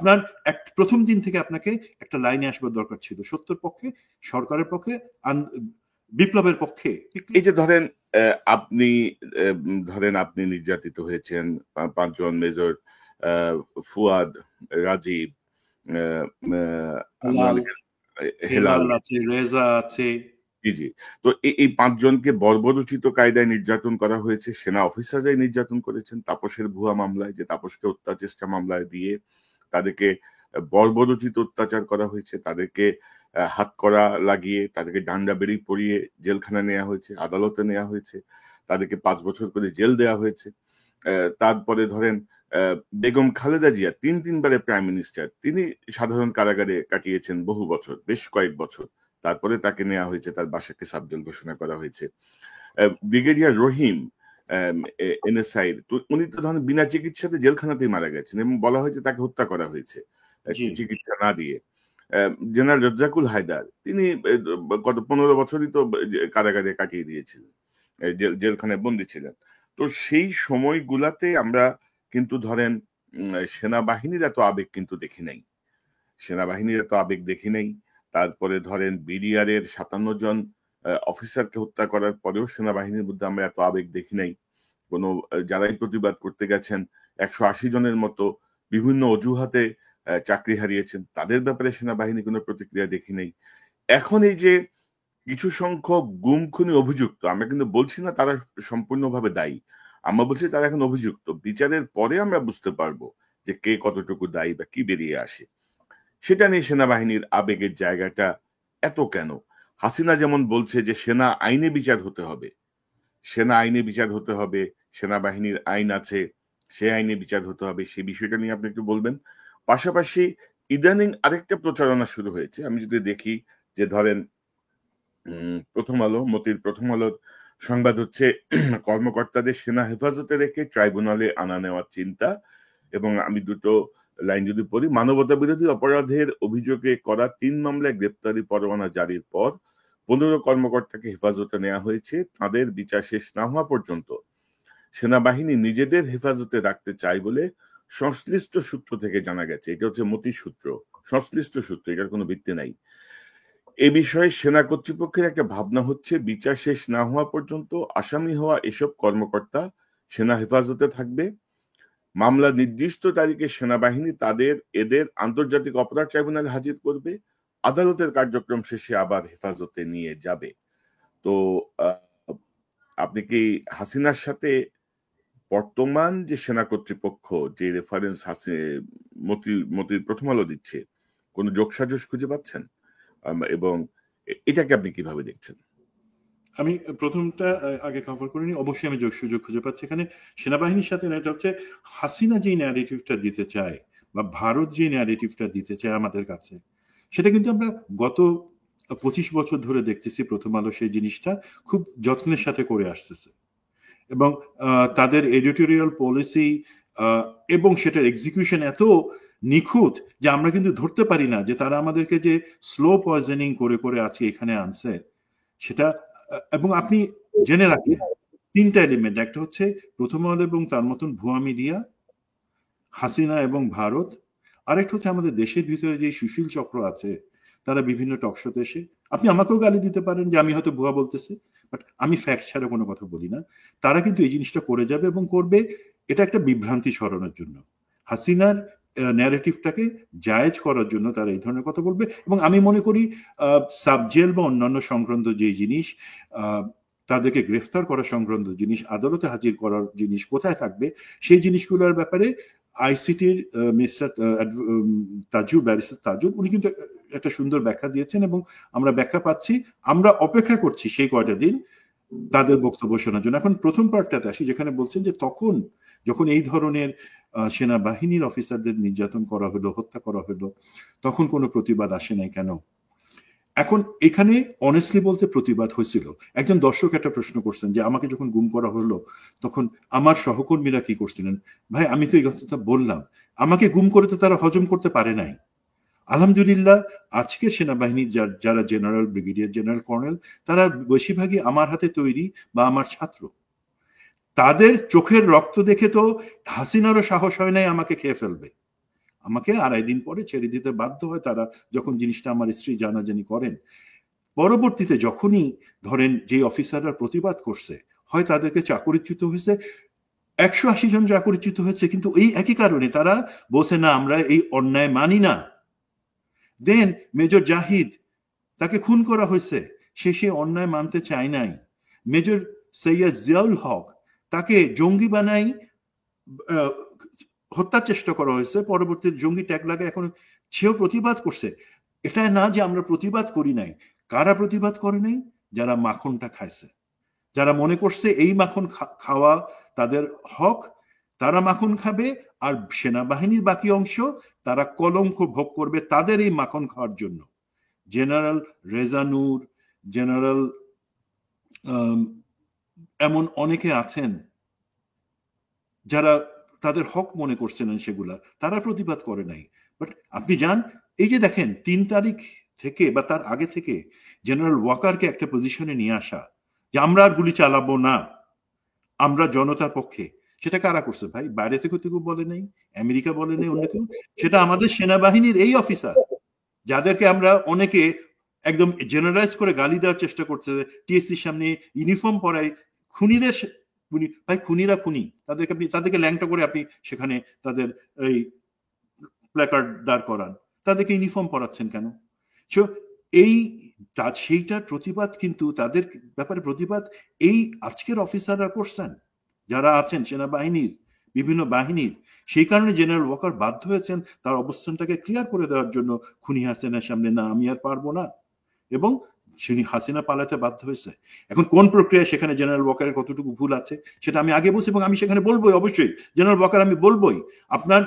আপনার প্রথম দিন থেকে আপনাকে একটা লাইনে আসবার দরকার ছিল, সত্যের পক্ষে, সরকারের পক্ষে, বিপ্লবের পক্ষে। এই যে ধরেন আপনি নির্যাতিত হয়েছেন, 5 জন মেজর ফুয়াদ, রাজীব, হেলাল আছে, রেজা আছে। জি। তো এই 5 জনকে বর্বরোচিত কায়দায় নির্যাতন করা হয়েছে, সেনা অফিসাররাই নির্যাতন করেছেন তাপসের ভুয়া মামলায়, যে তাপসকে হত্যা চেষ্টা মামলায় দিয়ে তাদেরকে বর্বরোচিত অত্যাচার করা হয়েছে, তাদেরকে হাতকড়া লাগিয়ে, তাদেরকে ডান্ডা বেড়ি পরিয়ে জেলখানা নেওয়া হয়েছে, আদালতে নেওয়া হয়েছে, তাদেরকে 5 বছর করে জেল দেওয়া হয়েছে। তারপরে ধরেন বেগম খালেদা জিয়া 3 বারে প্রাইম মিনিস্টার, তিনি সাধারণ কারাগারে কাটিয়েছেন বহু বছর, বেশ কয়েক বছর। তারপরে তাকে নেওয়া হয়েছে, তার বাসাকে সাবজেল ঘোষণা করা হয়েছে। ব্রিগেডিয়ার রহিম এনএসআই, তো উনি তো ধরেন বিনা চিকিৎসাতে জেলখানাতেই মারা গেছেন এবং বলা হয়েছে তাকে হত্যা করা হয়েছে চিকিৎসা না দিয়ে। জেনারেল রাজ্জাকুল হায়দার, তিনি গত 15 বছরই তো কারাগারে কাটিয়ে দিয়েছিলেন, জেলখানায় বন্দী ছিলেন। তো সেই সময়গুলাতে আমরা কিন্তু ধরেন সেনাবাহিনীর এত আবেগ কিন্তু দেখি নাই, সেনাবাহিনীর এত আবেগ দেখি নাই। তারপরে ধরেন বিডিআরের 57 জন অফিসারকে হত্যা করার পরেও সেনাবাহিনীর মধ্যে আমরা এত আবেগ দেখি নাই। কোনো যারাই প্রতিবাদ করতে গেছেন 180 জনের মতো বিভিন্ন অজুহাতে চাকরি হারিয়েছেন, তাদের ব্যাপারে সেনাবাহিনী কোনো প্রতিক্রিয়া দেখি নাই। এখন এই যে কিছু সংখ্যক গুম খুনি অভিযুক্ত, আমরা কিন্তু বলছি না তারা সম্পূর্ণভাবে দায়ী, আমরা বলছি তারা এখন অভিযুক্ত, বিচারের পরে আমরা বুঝতে পারবো যে কে কতটুকু দায়ী বা কি বেরিয়ে আসে। সেটা নিয়ে সেনাবাহিনীর আবেগের জায়গাটা এত কেন? হাসিনা যেমন বলছে যে সেনা আইনে বিচার হতে হবে, সেনা আইনে বিচার হতে হবে, সেনাবাহিনীর আইন আছে, সে আইনে বিচার হতে হবে, সেই বিষয়টা নিয়ে আপনি একটু বলবেন। পাশাপাশি ইদানিং আরেকটা প্রচারণা শুরু হয়েছে, আমি যদি দেখি যে ধরেন মতির প্রথম আলোর সংবাদ হচ্ছে কর্মকর্তাদের সেনা হেফাজতে রেখে ট্রাইব্যুনালে আনা নেওয়ার চিন্তা, এবং আমি দুটো লাইন যদি পড়ি, মানবতা বিরোধী অপরাধের অভিযোগে করা 3 মামলায় গ্রেপ্তারি পরোয়ানা জারির পর 15 কর্মকর্তাকে হেফাজতে নেওয়া হয়েছে, তাদের বিচার শেষ না হওয়া পর্যন্ত সেনাবাহিনী নিজেদের হেফাজতে রাখতে চায় বলে সংশ্লিষ্ট সূত্র থেকে জানা গেছে। এটা হচ্ছে মতির সূত্র, সংশ্লিষ্ট সূত্র, এটার কোনো ভিত্তি নাই। এ বিষয়ে সেনা কর্তৃপক্ষের একটা ভাবনা হচ্ছে বিচার শেষ না হওয়া পর্যন্ত আসামি হওয়া এসব কর্মকর্তা সেনা হেফাজতে থাকবে, মামলা নির্দিষ্ট তারিখে সেনাবাহিনী এদের আন্তর্জাতিক অপরাধ ট্রাইব্যুনালে হাজির করবে, আদালতের কার্যক্রম শেষে আবার হেফাজতে নিয়ে যাবে। তো আপনি কি হাসিনার সাথে বর্তমান যে সেনা কর্তৃপক্ষ যে রেফারেন্স মতির প্রথম আলো দিচ্ছে, কোন যোগসাজশ খুঁজে পাচ্ছেন? এবং এটাকে আপনি কিভাবে দেখছেন? আমি প্রথমটা আগে কভার করিনি, অবশ্যই আমি সুযোগ খুঁজে পাচ্ছি এখানে সেনাবাহিনীর সাথে। এটা হচ্ছে হাসিনা যে ন্যারেটিভটা দিতে চায় বা ভারত যে ন্যারেটিভটা দিতে চায় আমাদের কাছে, সেটা কিন্তু আমরা গত 25 বছর ধরে দেখতেছি। প্রথম আলো সেই জিনিসটা খুব যত্নের সাথে করে আসতেছে এবং তাদের এডিটোরিয়াল পলিসি এবং সেটার এক্সিকিউশন এত নিখুঁত যে আমরা কিন্তু ধরতে পারি না যে তারা আমাদেরকে যে স্লো পয়জনিং করে করে আজকে এখানে আনছে সেটা। এবং আপনি জেনে রাখেন 3টা এলিমেন্ট, একটা হচ্ছে প্রথম আলো এবং তার মতন ভুয়া মিডিয়া, হাসিনা এবং ভারত, আরেকটা হচ্ছে আমাদের দেশের ভিতরে যে সুশীল চক্র আছে, তারা বিভিন্ন টকশোতে এসে, আপনি আমাকেও গালি দিতে পারেন যে আমি হয়তো ভুয়া বলতেছি, বাট আমি ফ্যাক্ট ছাড়া কোনো কথা বলি না। তারা কিন্তু এই জিনিসটা করে যাবে এবং করবে, এটা একটা বিভ্রান্তি সরানোর জন্য, হাসিনার ন্যারেটিভটাকে জায়েজ করার জন্য তারা এই ধরনের কথা বলবে। এবং আমি মনে করি সাবজেল বা অন্যান্য সংক্রান্ত যে জিনিস, তাদেরকে গ্রেফতার করা সংক্রান্ত জিনিস, আদালতে হাজির করার জিনিস কোথায় থাকবে, সেই জিনিসগুলোর ব্যাপারে আইসিটির মিস্টার তাজুব, ব্যারিস্টার তাজুব, উনি কিন্তু একটা সুন্দর ব্যাখ্যা দিয়েছেন এবং আমরা ব্যাখ্যা পাচ্ছি। আমরা অপেক্ষা করছি সেই কয়টা দিন তাদের বক্তব্য শোনার জন্য। এখন প্রথম পার্টটাতে আসি, যেখানে বলছেন যে তখন যখন এই ধরনের সেনাবাহিনীর অফিসারদের নির্যাতন করা হলো, হত্যা করা হলো, তখন কোনো প্রতিবাদ আসে নাই কেন? এখন এখানে অনেস্টলি বলতে প্রতিবাদ হয়েছিল। একজন দর্শক একটা প্রশ্ন করছেন যে আমাকে যখন গুম করা হলো তখন আমার সহকর্মীরা কি করছিলেন। ভাই, আমি তো এই কথাটা বললাম, আমাকে গুম করে তো তারা হজম করতে পারে নাই। আলহামদুলিল্লাহ, আজকে সেনাবাহিনীর যারা জেনারেল, ব্রিগেডিয়ার জেনারেল, কর্নেল, তারা বেশিরভাগই আমার হাতে তৈরি বা আমার ছাত্র। তাদের চোখের রক্ত দেখে তো হাসিনারও সাহস হয় নাই আমাকে খেয়ে ফেলবে। আমাকে 2.5 দিন পরে ছেড়ে দিতে বাধ্য হয় তারা, যখন জিনিসটা আমার স্ত্রী জানাজানি করেন। পরবর্তীতে যখনই ধরেন যে অফিসাররা প্রতিবাদ করছে, হয় তাদেরকে চাকরিচ্যুত হয়েছে, 180 জন চাকরিচ্যুত হয়েছে, কিন্তু এই একই কারণে তারা বলছে না আমরা এই অন্যায় মানি না। দেন মেজর জাহিদ, তাকে খুন করা হয়েছে, সে অন্যায় মানতে চায় নাই। মেজর সৈয়দ জিয়াউল হক, তাকে জঙ্গি বানাই হত্যার চেষ্টা করা হয়েছে, পরবর্তীতে জঙ্গি ট্যাগ লাগে, এখন সেও প্রতিবাদ করছে। এটা না যে আমরা প্রতিবাদ করি নাই। কারা প্রতিবাদ করে নাই? যারা মাখনটা খাইছে, যারা মনে করছে এই মাখন খাওয়া তাদের হক, তারা মাখন খাবে, আর সেনাবাহিনীর বাকি অংশ তারা কলঙ্ক ভোগ করবে তাদের এই মাখন খাওয়ার জন্য। জেনারেল রেজানুর, জেনারেল এমন অনেকে আছেন যারা তাদের হক মনে করছিলেন, সেগুলা তারা প্রতিবাদ করে নাই। বাট আপনি যান, এই যে দেখেন 3 তারিখ থেকে বা তার আগে থেকে জেনারেল ওয়াকারকে একটা পজিশনে নিয়ে আসা যে আমরা আর গুলি চালাবো না, আমরা জনতার পক্ষে, সেটা কারা করছে ভাই? বাইরে থেকে কেউ বলে নাই, আমেরিকা বলে নাই, অন্য কেউ। সেটা আমাদের সেনাবাহিনীর এই অফিসার, যাদেরকে আমরা অনেকে একদম জেনারেলাইজ করে গালি দেওয়ার চেষ্টা করছে, টিএসসির সামনে ইউনিফর্ম পরায় খুনিদের ভাই, খুনিরা খুনি, তাদেরকে ল্যাংটা করে আপনি সেখানে তাদের এই প্ল্যাকার্ড দাঁড় করান, তাদেরকে ইউনিফর্ম পরাচ্ছেন কেন? সো এই সেইটার প্রতিবাদ, কিন্তু তাদের ব্যাপারে প্রতিবাদ এই আজকের অফিসাররা করছেন, যারা আছেন সেনাবাহিনীর বিভিন্ন বাহিনীর। সেই কারণে জেনারেল ওয়াকার বাধ্য হয়েছেন তার অবস্থানটাকে ক্লিয়ার করে দেওয়ার জন্য খুনি হাসিনার সামনে, না আমি আর পারবো না, এবং তিনি হাসিনা পালাতে বাধ্য হয়েছে। এখন কোন প্রক্রিয়া, সেখানে জেনারেল ওয়াকারের কতটুকু ভুল আছে সেটা আমি আগে বলছি, এবং আমি সেখানে বলবোই, অবশ্যই জেনারেল ওয়াকার আমি বলবোই। আপনার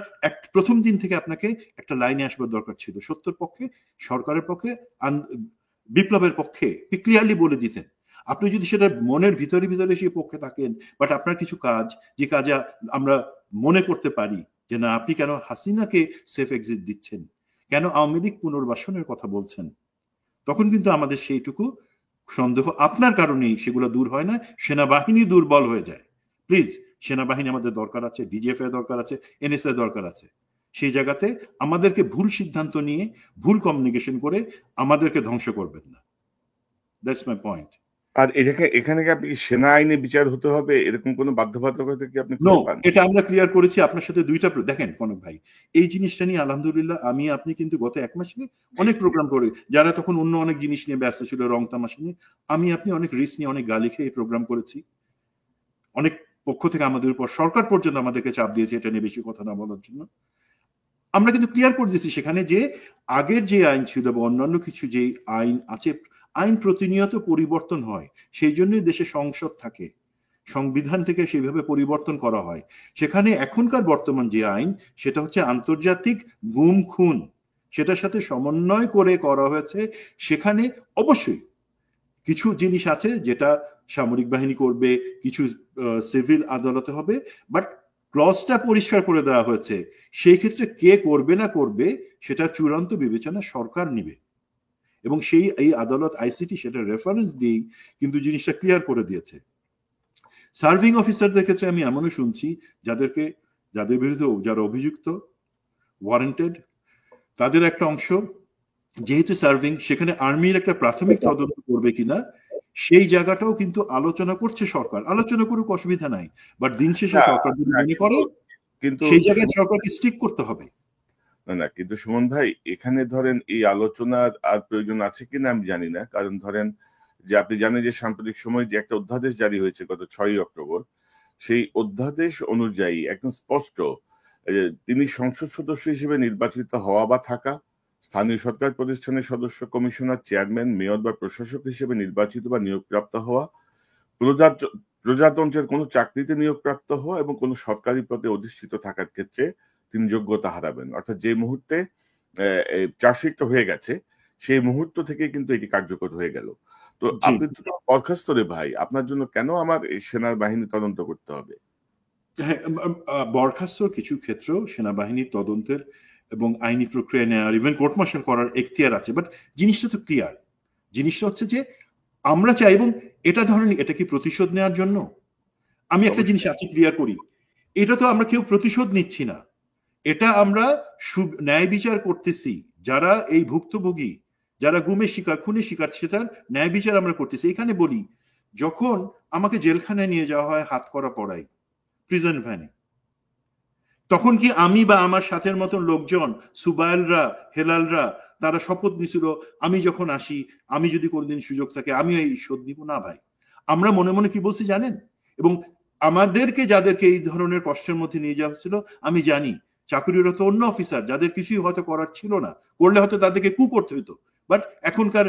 প্রথম দিন থেকে আপনাকে একটা লাইনে আসবার দরকার ছিল, সত্যের পক্ষে, সরকারের পক্ষে, বিপ্লবের পক্ষে ক্লিয়ারলি বলে দিতেন। আপনি যদি সেটা মনের ভিতরে ভিতরে সেই পক্ষে থাকেন, বাট আপনার কিছু কাজ, যে কাজে আমরা মনে করতে পারি যে না, আপনি কেন হাসিনাকে সেফ এক্সিট দিচ্ছেন, কেন আওয়ামী লীগ পুনর্বাসনের কথা বলছেন, তখন কিন্তু আমাদের সেইটুকু সন্দেহ আপনার কারণেই সেগুলো দূর হয় না, সেনাবাহিনী দুর্বল হয়ে যায়। প্লিজ, সেনাবাহিনী আমাদের দরকার আছে, ডিজিএফআই দরকার আছে, এনএসআই দরকার আছে। সেই জায়গাতে আমাদেরকে ভুল সিদ্ধান্ত নিয়ে, ভুল কমিউনিকেশন করে আমাদেরকে ধ্বংস করবেন না। That's my point. আর এখানে কি আপনি সেনা আইনে বিচার হতে হবে, এরকম কোনো বাধ্যবাধকতা কি আপনি নো, এটা আমরা ক্লিয়ার করেছি আপনার সাথে দুইটা। দেখেন কনক ভাই, এই জিনিসটা নিয়ে আলহামদুলিল্লাহ আপনি কিন্তু গত 1 মাসে অনেক প্রোগ্রাম করে, যারা তখন অন্য অনেক জিনিস নিয়ে ব্যস্ত ছিল, রং তামাশা নিয়ে, আপনি অনেক রিস্ক নিয়ে, অনেক গালি খেয়ে প্রোগ্রাম করেছি। অনেক পক্ষ থেকে আমাদের উপর, সরকার পর্যন্ত আমাদেরকে চাপ দিয়েছে এটা নিয়ে বেশি কথা না বলার জন্য। আমরা কিন্তু ক্লিয়ার করে দিচ্ছি সেখানে যে আগের যে আইন ছিল বা অন্যান্য কিছু যে আইন আছে, আইন প্রতিনিয়ত পরিবর্তন হয়, সেই জন্যই দেশে সংসদ থাকে, সংবিধান থেকে সেইভাবে পরিবর্তন করা হয়। সেখানে এখনকার বর্তমান যে আইন, সেটা হচ্ছে আন্তর্জাতিক গুম খুন, সেটার সাথে সমন্বয় করে করা হয়েছে। সেখানে অবশ্যই কিছু জিনিস আছে যেটা সামরিক বাহিনী করবে, কিছু সিভিল আদালতে হবে, বাট ক্লজটা পরিষ্কার করে দেওয়া হয়েছে। সেই ক্ষেত্রে কে করবে না করবে সেটা চূড়ান্ত বিবেচনা সরকার নিবে, এবং এই আদালত আইসিটি সেটা রেফারেন্স দিয়েই কিন্তু জিনিসটা ক্লিয়ার করে দিয়েছে। সার্ভিং অফিসারদের ক্ষেত্রে আমি এমনও শুনছি, যাদের বিরুদ্ধে যারা অভিযুক্ত, ওয়ারেন্টেড, তাদের একটা অংশ যেহেতু সার্ভিং, সেখানে আর্মির একটা প্রাথমিক তদন্ত করবে কিনা সেই জায়গাটাও কিন্তু আলোচনা করছে সরকার। আলোচনা করুক, অসুবিধা নাই, বাট দিন শেষে সরকার যদি মনে করে কিন্তু সেই জায়গায় সরকারকে স্টিক করতে হবে। না, কিন্তু সুমন ভাই, এখানে ধরেন এই আলোচনার আর প্রয়োজন আছে কিনা আমি জানি না। কারণ ধরেন যে আপনি জানেন যে সাম্প্রতিক সময় যে একটা অধ্যাদেশ জারি হয়েছে গত 6ই অক্টোবর, সেই অধ্যাদেশ অনুযায়ী একদম স্পষ্ট তিনি সংসদ সদস্য হিসেবে নির্বাচিত হওয়া বা থাকা, স্থানীয় সরকার প্রতিষ্ঠানের সদস্য, কমিশনার, চেয়ারম্যান, মেয়র বা প্রশাসক হিসেবে নির্বাচিত বা নিয়োগপ্রাপ্ত হওয়া, প্রজাতন্ত্রের কোনো চাকরিতে নিয়োগপ্রাপ্ত হওয়া এবং কোনো সরকারি পদে অধিষ্ঠিত থাকার ক্ষেত্রে তিনি যোগ্যতা হারাবেন। অর্থাৎ যে মুহূর্তে চার্জশিটটা হয়ে গেছে, সেই মুহূর্ত থেকে কিন্তু এটি কার্যকর হয়ে গেল। তো আপনি তো বরখাস্ত রে ভাই, আপনার জন্য কেন আমার সেনাবাহিনী তদন্ত করতে হবে? হ্যাঁ, বরখাস্তর কিছু ক্ষেত্রেও সেনাবাহিনীর তদন্তের এবং আইনি প্রক্রিয়া নেওয়ার, ইভেন কোর্ট মার্শাল করার এখতিয়ার আছে। বাট জিনিসটা তো ক্লিয়ার। জিনিসটা হচ্ছে যে আমরা চাই, এবং এটা ধরেন এটা কি প্রতিশোধ নেওয়ার জন্য? আমি একটা জিনিস আজকে ক্লিয়ার করি, এটা তো আমরা কেউ প্রতিশোধ নিচ্ছি না। এটা আমরা ন্যায় বিচার করতেছি, যারা এই ভুক্তভোগী, যারা গুমের শিকার, খুনের শিকার, সেটার ন্যায় বিচার আমরা করতেছি। এখানে বলি, যখন আমাকে জেলখানায় নিয়ে যাওয়া হয় হাত করা পড়াই, প্রিজন ভ্যানে, তখন কি আমি বা আমার সাথের মতন লোকজন, সুবাইলরা, হেলালরা, তারা শপথ নিছিল আমি যখন আসি, আমি যদি কোনদিন সুযোগ থাকে আমিও এই শোধ নিব? না ভাই, আমরা মনে মনে কি বলছি জানেন? এবং আমাদেরকে যাদেরকে এই ধরনের কষ্টের মধ্যে নিয়ে যাওয়া হচ্ছিল, আমি জানি চাকরিরত অন্য অফিসার যাদের কিছুই হয়তো করার ছিল না, করলে হয়তো তাদেরকে কু করতে হতো, বাট এখনকার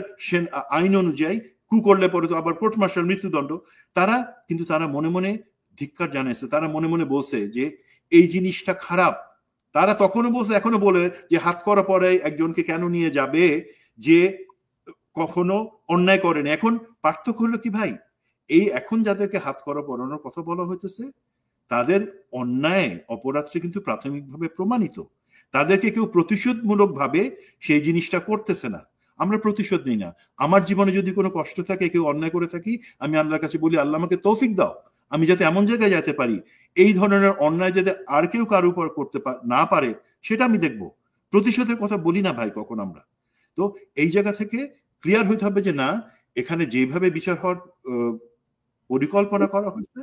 আইন অনুযায়ী কু করলে পরে তো আবার কোর্ট মার্শাল, মৃত্যুদণ্ড। তারা মনে মনে ধিক্কার জানাইছে, তারা মনে মনে বলছে যে এই জিনিসটা খারাপ। তারা তখনও বলছে, এখনো বলে যে হাত করা পরে একজনকে কেন নিয়ে যাবে যে কখনো অন্যায় করেনি। এখন পার্থক্য হলো কি ভাই, এই এখন যাদেরকে হাত করা পড়ানোর কথা বলা হইতেছে, তাদের অন্যায় অপরাধটা কিন্তু প্রাথমিকভাবে প্রমাণিত। তাদেরকে কেউ প্রতিশোধমূলক ভাবে সেই জিনিসটা করতেছে না। আমরা প্রতিশোধ নিই না। আমার জীবনে যদি কোনো কষ্ট থাকে, কেউ অন্যায় করে থাকি, আমি আল্লাহর কাছে বলি আল্লাহ আমাকে তৌফিক দাও, আমি যাতে এমন জায়গায় যেতে পারি এই ধরনের অন্যায় যাতে আর কেউ কারো উপর করতে না পারে, সেটা আমি দেখব। প্রতিশোধের কথা বলি না ভাই কখন আমরা। তো এই জায়গা থেকে ক্লিয়ার হইতে হবে যে না, এখানে যেভাবে বিচার হওয়ার পরিকল্পনা করা হয়েছে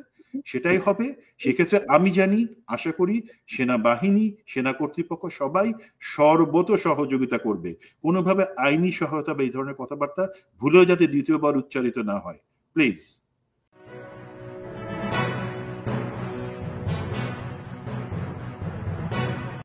সেটাই হবে। সেক্ষেত্রে আমি জানি, আশা করি সেনাবাহিনী, সেনা কর্তৃপক্ষ সবাই সর্বত সহযোগিতা করবে। কোনোভাবে আইনি সহায়তা বা এই ধরনের কথাবার্তা ভুলেও যাতে দ্বিতীয়বার উচ্চারিত না হয়, প্লিজ।